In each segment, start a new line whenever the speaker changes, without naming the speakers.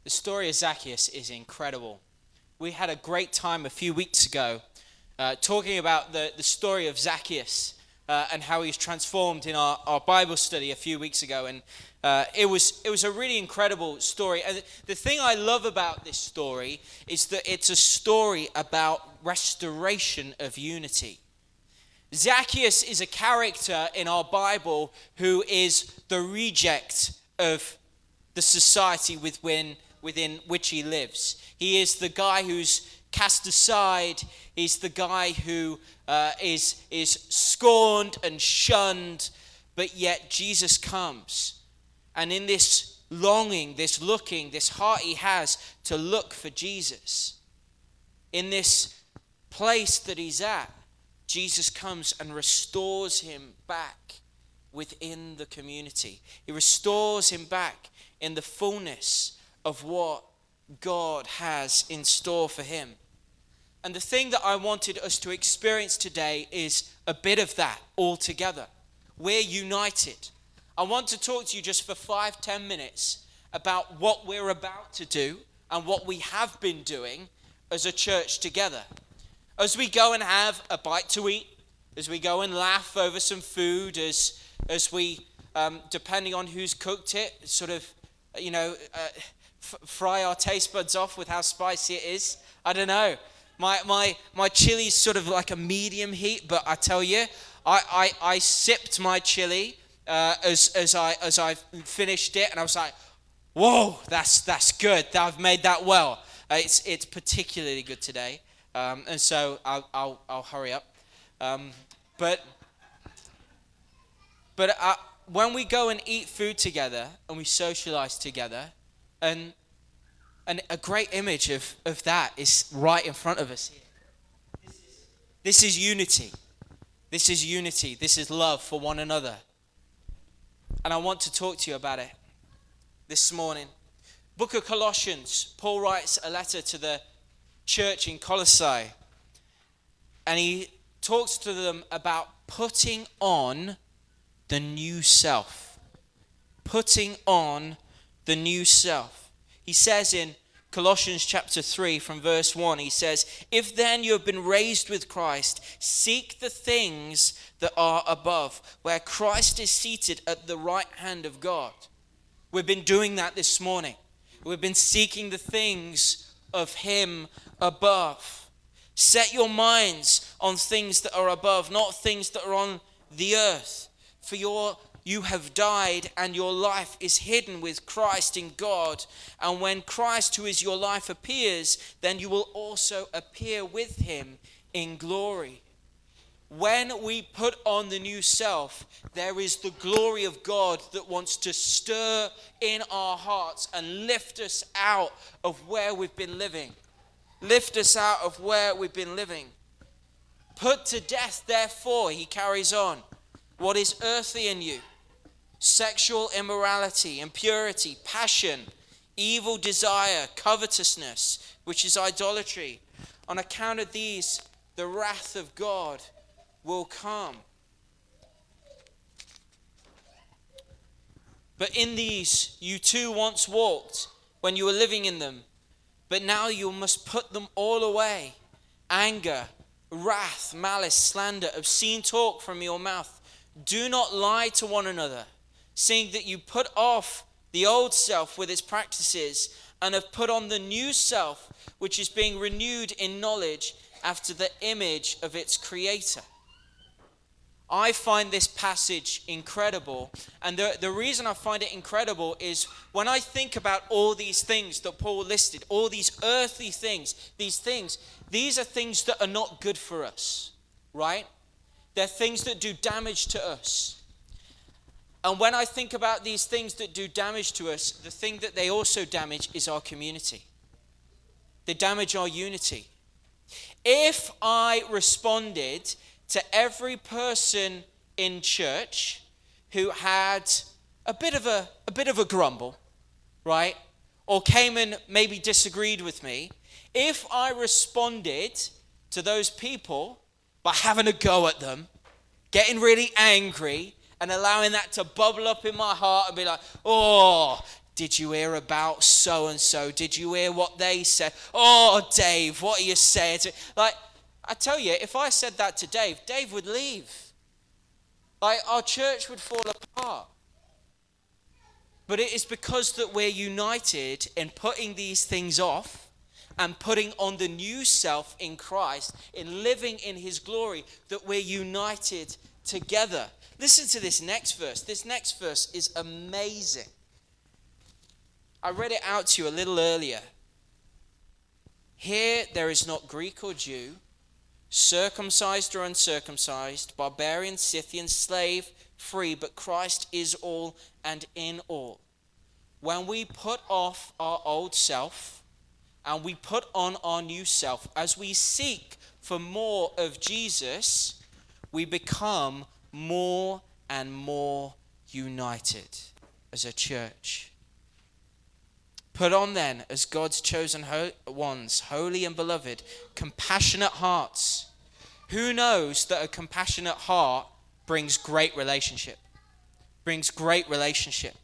The story of Zacchaeus is incredible. We had a great time a few weeks ago talking about the story of Zacchaeus and how he's transformed in our Bible study a few weeks ago. And it was a really incredible story. And the thing I love about this story is that it's a story about restoration of unity. Zacchaeus is a character in our Bible who is the reject of the society within which he lives. He is the guy who's cast aside. He's the guy who is scorned and shunned, but yet Jesus comes. And in this longing, this looking, this heart he has to look for Jesus, in this place that he's at, Jesus comes and restores him back within the community. He restores him back in the fullness of what God has in store for him. And the thing that I wanted us to experience today is a bit of that all together. We're united. I want to talk to you just for 5-10 minutes about what we're about to do and what we have been doing as a church together. As we go and have a bite to eat, as we go and laugh over some food, as we, depending on who's cooked it, sort of, fry our taste buds off with how spicy it is. I don't know. My chili's sort of like a medium heat, but I tell you, I sipped my chili as I finished it, and I was like, whoa, that's good. I've made that well. It's particularly good today, and so I'll hurry up. But when we go and eat food together and we socialize together, and a great image of that is right in front of us here. This is unity. This is unity. This is love for one another. And I want to talk to you about it this morning. Book of Colossians, Paul writes a letter to the church in Colossae. And he talks to them about putting on the new self. Putting on the new self. He says in Colossians chapter 3 from verse 1, he says, "If then you have been raised with Christ, seek the things that are above, where Christ is seated at the right hand of God." We've been doing that this morning. We've been seeking the things of him above. Set your minds on things that are above, not things that are on the earth. For you have died, and your life is hidden with Christ in God. And when Christ, who is your life, appears, then you will also appear with him in glory. When we put on the new self, there is the glory of God that wants to stir in our hearts and lift us out of where we've been living. Lift us out of where we've been living. Put to death, therefore, he carries on, what is earthly in you: sexual immorality, impurity, passion, evil desire, covetousness, which is idolatry. On account of these, the wrath of God will come. But in these you too once walked when you were living in them, but now you must put them all away: anger, wrath, malice, slander, obscene talk from your mouth. Do not lie to one another, seeing that you put off the old self with its practices and have put on the new self, which is being renewed in knowledge after the image of its creator. I find this passage incredible, and the reason I find it incredible is when I think about all these things that Paul listed, all these earthly things, these are things that are not good for us, right? They're things that do damage to us. And when I think about these things that do damage to us, the thing that they also damage is our community. They damage our unity. If I responded to every person in church who had a bit of a grumble, right? Or came and maybe disagreed with me, if I responded to those people by having a go at them, getting really angry, and allowing that to bubble up in my heart and be like, oh, Did you hear about so and so? Did you hear what they said? Oh, Dave, what are you saying? Like, I tell you, if I said that to Dave, Dave would leave. Like, our church would fall apart. But it is because that we're united in putting these things off and putting on the new self in Christ, in living in his glory, that we're united together. Listen to this next verse. This next verse is amazing. I read it out to you a little earlier. Here there is not Greek or Jew, circumcised or uncircumcised, barbarian, Scythian, slave, free, but Christ is all and in all. When we put off our old self and we put on our new self, as we seek for more of Jesus, we become more and more united as a church. Put on then, as God's chosen ones, holy and beloved, compassionate hearts. Who knows that a compassionate heart brings great relationship? Brings great relationship.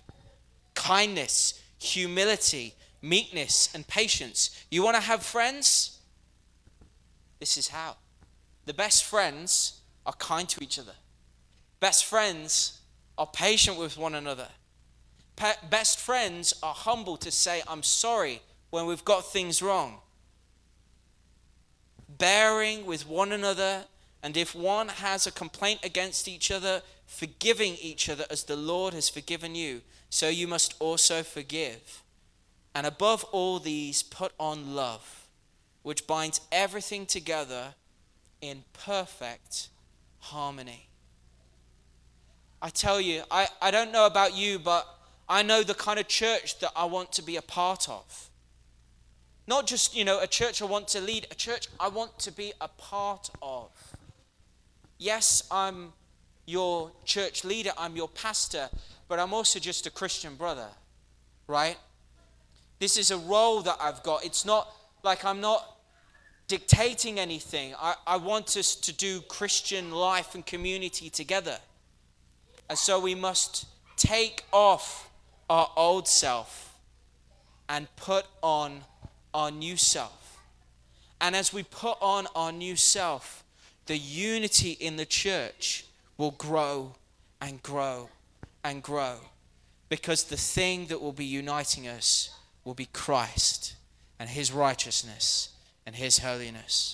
Kindness, humility, meekness, and patience. You want to have friends? This is how. The best friends are kind to each other. Best friends are patient with one another. Best friends are humble to say, I'm sorry when we've got things wrong. Bearing with one another, and if one has a complaint against each other, forgiving each other as the Lord has forgiven you, so you must also forgive. And above all these, put on love, which binds everything together in perfect harmony. I tell you, I don't know about you, but I know the kind of church that I want to be a part of. Not just, a church I want to lead, a church I want to be a part of. Yes, I'm your church leader, I'm your pastor, but I'm also just a Christian brother, right? This is a role that I've got. It's not like I'm not dictating anything. I want us to do Christian life and community together. And so we must take off our old self and put on our new self. And as we put on our new self, the unity in the church will grow and grow and grow, because the thing that will be uniting us will be Christ and his righteousness and his holiness.